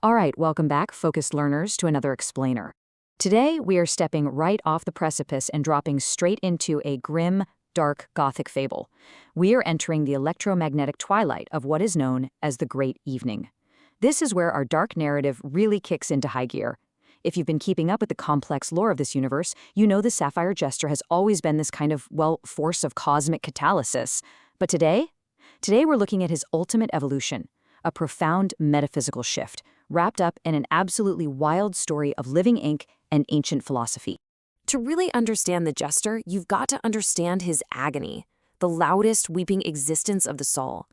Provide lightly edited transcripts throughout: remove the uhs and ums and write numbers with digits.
All right, welcome back, focused learners, to another explainer. Today, we are stepping right off the precipice and dropping straight into a grim, dark Gothic fable. We are entering the electromagnetic twilight of what is known as the Great Evening. This is where our dark narrative really kicks into high gear. If you've been keeping up with the complex lore of this universe, you know the Sapphire Jester has always been this kind of, well, force of cosmic catalysis. But today we're looking at his ultimate evolution, a profound metaphysical shift, wrapped up in an absolutely wild story of living ink and ancient philosophy. To really understand the Jester, you've got to understand his agony, the loudest weeping existence of the soul.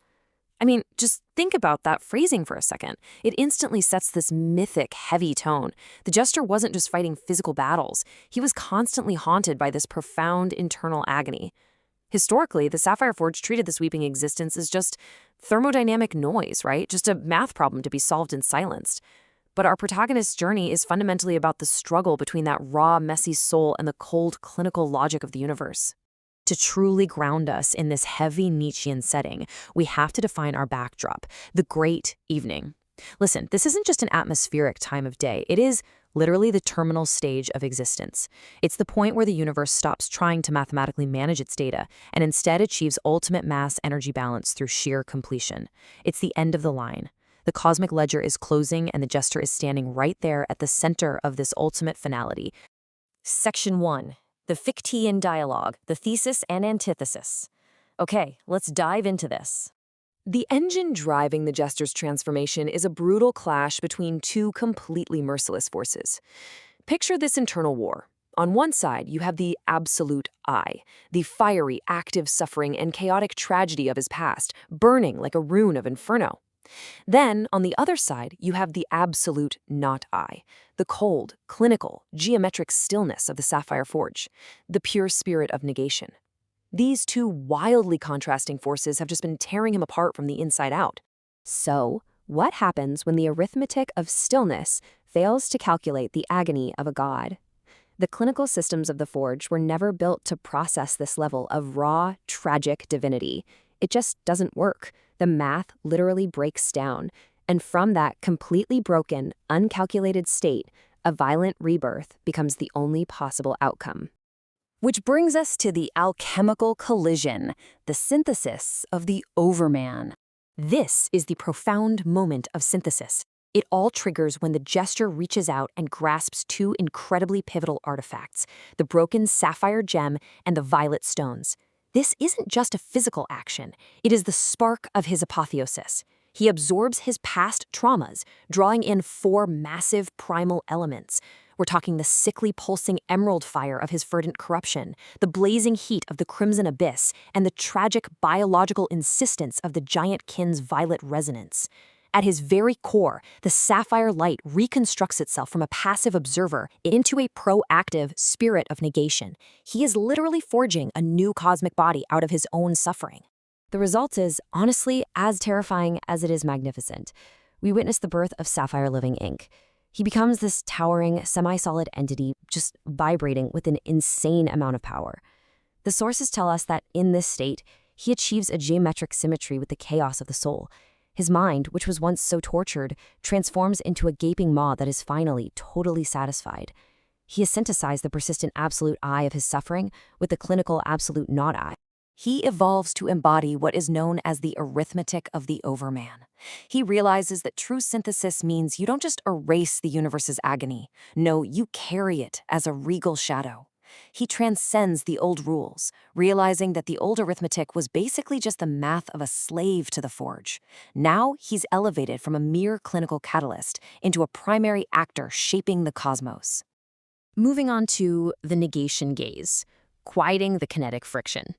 I mean, just think about that phrasing for a second. It instantly sets this mythic, heavy tone. The Jester wasn't just fighting physical battles. He was constantly haunted by this profound internal agony. Historically, the Sapphire Forge treated this weeping existence as just thermodynamic noise, right? Just a math problem to be solved and silenced. But our protagonist's journey is fundamentally about the struggle between that raw, messy soul and the cold, clinical logic of the universe. To truly ground us in this heavy Nietzschean setting, we have to define our backdrop, the Great Evening. Listen, this isn't just an atmospheric time of day. It is literally the terminal stage of existence. It's the point where the universe stops trying to mathematically manage its data and instead achieves ultimate mass-energy balance through sheer completion. It's the end of the line. The cosmic ledger is closing and the Jester is standing right there at the center of this ultimate finality. Section 1. The Fichtean Dialogue, the Thesis and Antithesis. Okay, let's dive into this. The engine driving the Jester's transformation is a brutal clash between two completely merciless forces. Picture this internal war. On one side, you have the absolute I, the fiery, active suffering and chaotic tragedy of his past, burning like a rune of inferno. Then, on the other side, you have the absolute not I, the cold, clinical, geometric stillness of the Sapphire Forge, the pure spirit of negation. These two wildly contrasting forces have just been tearing him apart from the inside out. So, what happens when the arithmetic of stillness fails to calculate the agony of a god? The clinical systems of the Forge were never built to process this level of raw, tragic divinity. It just doesn't work. The math literally breaks down, and from that completely broken, uncalculated state, a violent rebirth becomes the only possible outcome. Which brings us to the alchemical collision, the synthesis of the Overman. This is the profound moment of synthesis. It all triggers when the Jester reaches out and grasps two incredibly pivotal artifacts, the broken sapphire gem and the violet stones. This isn't just a physical action, it is the spark of his apotheosis. He absorbs his past traumas, drawing in four massive primal elements. We're talking the sickly pulsing emerald fire of his verdant corruption, the blazing heat of the crimson abyss, and the tragic biological insistence of the giant kin's violet resonance. At his very core, the sapphire light reconstructs itself from a passive observer into a proactive spirit of negation. He is literally forging a new cosmic body out of his own suffering. The result is, honestly, as terrifying as it is magnificent. We witness the birth of Sapphire Living Ink. He becomes this towering, semi-solid entity just vibrating with an insane amount of power. The sources tell us that in this state, he achieves a geometric symmetry with the chaos of the soul. His mind, which was once so tortured, transforms into a gaping maw that is finally totally satisfied. He has synthesized the persistent absolute I of his suffering with the clinical absolute not I. He evolves to embody what is known as the arithmetic of the Overman. He realizes that true synthesis means you don't just erase the universe's agony. No, you carry it as a regal shadow. He transcends the old rules, realizing that the old arithmetic was basically just the math of a slave to the Forge. Now he's elevated from a mere clinical catalyst into a primary actor shaping the cosmos. Moving on to the negation gaze, quieting the kinetic friction.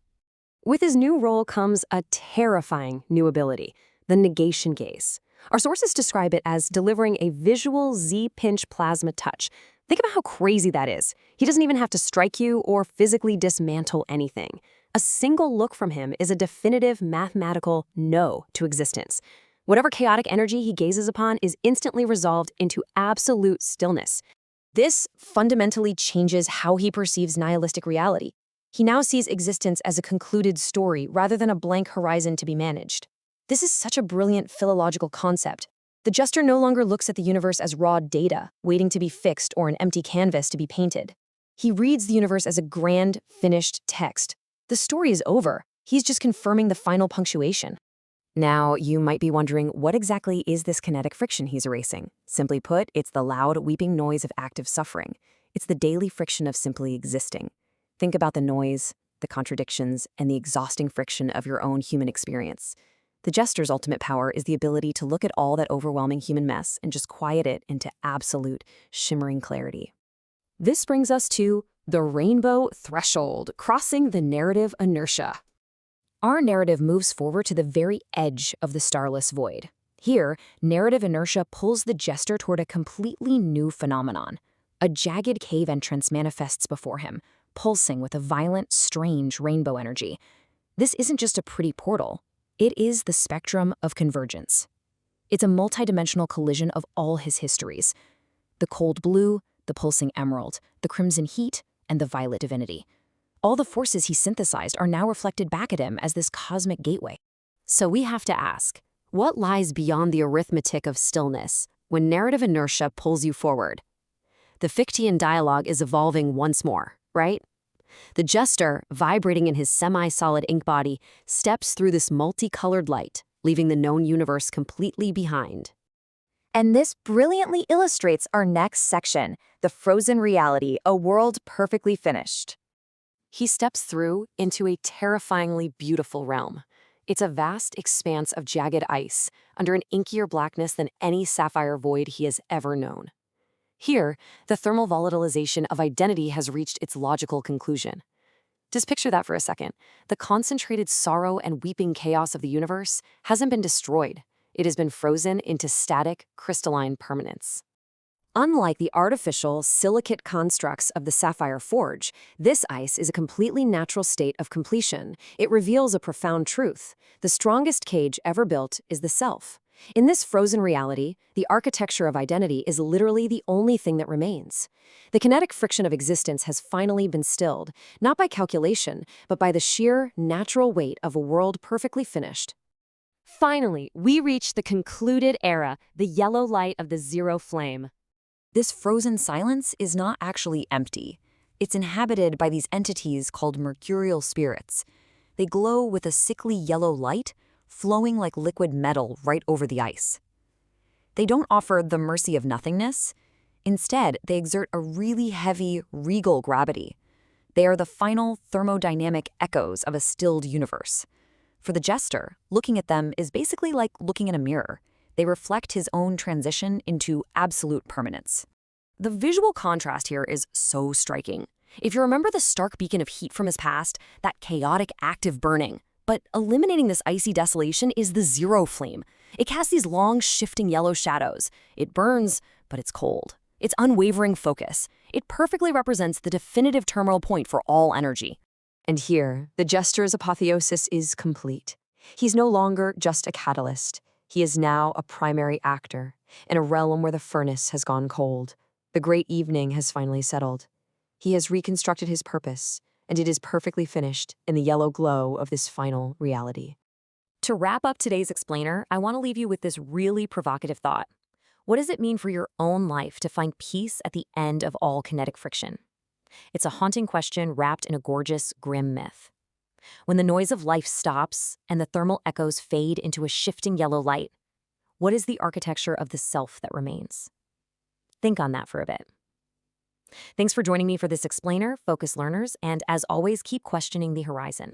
With his new role comes a terrifying new ability, the negation gaze. Our sources describe it as delivering a visual Z-pinch plasma touch. Think about how crazy that is. He doesn't even have to strike you or physically dismantle anything. A single look from him is a definitive mathematical no to existence. Whatever chaotic energy he gazes upon is instantly resolved into absolute stillness. This fundamentally changes how he perceives nihilistic reality. He now sees existence as a concluded story rather than a blank horizon to be managed. This is such a brilliant philological concept. The Jester no longer looks at the universe as raw data, waiting to be fixed or an empty canvas to be painted. He reads the universe as a grand, finished text. The story is over. He's just confirming the final punctuation. Now, you might be wondering, what exactly is this kinetic friction he's erasing? Simply put, it's the loud, weeping noise of active suffering. It's the daily friction of simply existing. Think about the noise, the contradictions, and the exhausting friction of your own human experience. The Jester's ultimate power is the ability to look at all that overwhelming human mess and just quiet it into absolute, shimmering clarity. This brings us to the rainbow threshold, crossing the narrative inertia. Our narrative moves forward to the very edge of the starless void. Here, narrative inertia pulls the Jester toward a completely new phenomenon. A jagged cave entrance manifests before him, pulsing with a violent, strange rainbow energy. This isn't just a pretty portal. It is the spectrum of convergence. It's a multidimensional collision of all his histories. The cold blue, the pulsing emerald, the crimson heat, and the violet divinity. All the forces he synthesized are now reflected back at him as this cosmic gateway. So we have to ask, what lies beyond the arithmetic of stillness when narrative inertia pulls you forward? The Fichtean dialogue is evolving once more, right? The Jester, vibrating in his semi-solid ink body, steps through this multicolored light, leaving the known universe completely behind. And this brilliantly illustrates our next section, the frozen reality, a world perfectly finished. He steps through into a terrifyingly beautiful realm. It's a vast expanse of jagged ice, under an inkier blackness than any sapphire void he has ever known. Here, the thermal volatilization of identity has reached its logical conclusion. Just picture that for a second. The concentrated sorrow and weeping chaos of the universe hasn't been destroyed. It has been frozen into static, crystalline permanence. Unlike the artificial, silicate constructs of the Sapphire Forge, this ice is a completely natural state of completion. It reveals a profound truth. The strongest cage ever built is the self. In this frozen reality, the architecture of identity is literally the only thing that remains. The kinetic friction of existence has finally been stilled, not by calculation, but by the sheer, natural weight of a world perfectly finished. Finally, we reach the concluded era, the yellow light of the zero flame. This frozen silence is not actually empty. It's inhabited by these entities called mercurial spirits. They glow with a sickly yellow light, flowing like liquid metal right over the ice. They don't offer the mercy of nothingness. Instead, they exert a really heavy, regal gravity. They are the final thermodynamic echoes of a stilled universe. For the Jester, looking at them is basically like looking in a mirror. They reflect his own transition into absolute permanence. The visual contrast here is so striking. If you remember the stark beacon of heat from his past, that chaotic, active burning, but eliminating this icy desolation is the zero flame. It casts these long, shifting yellow shadows. It burns, but it's cold. It's unwavering focus. It perfectly represents the definitive terminal point for all energy. And here, the Jester's apotheosis is complete. He's no longer just a catalyst. He is now a primary actor, in a realm where the furnace has gone cold. The great evening has finally settled. He has reconstructed his purpose, and it is perfectly finished in the yellow glow of this final reality. To wrap up today's explainer, I want to leave you with this really provocative thought. What does it mean for your own life to find peace at the end of all kinetic friction? It's a haunting question wrapped in a gorgeous, grim myth. When the noise of life stops and the thermal echoes fade into a shifting yellow light, what is the architecture of the self that remains? Think on that for a bit. Thanks for joining me for this explainer, Focus Learners, and as always, keep questioning the horizon.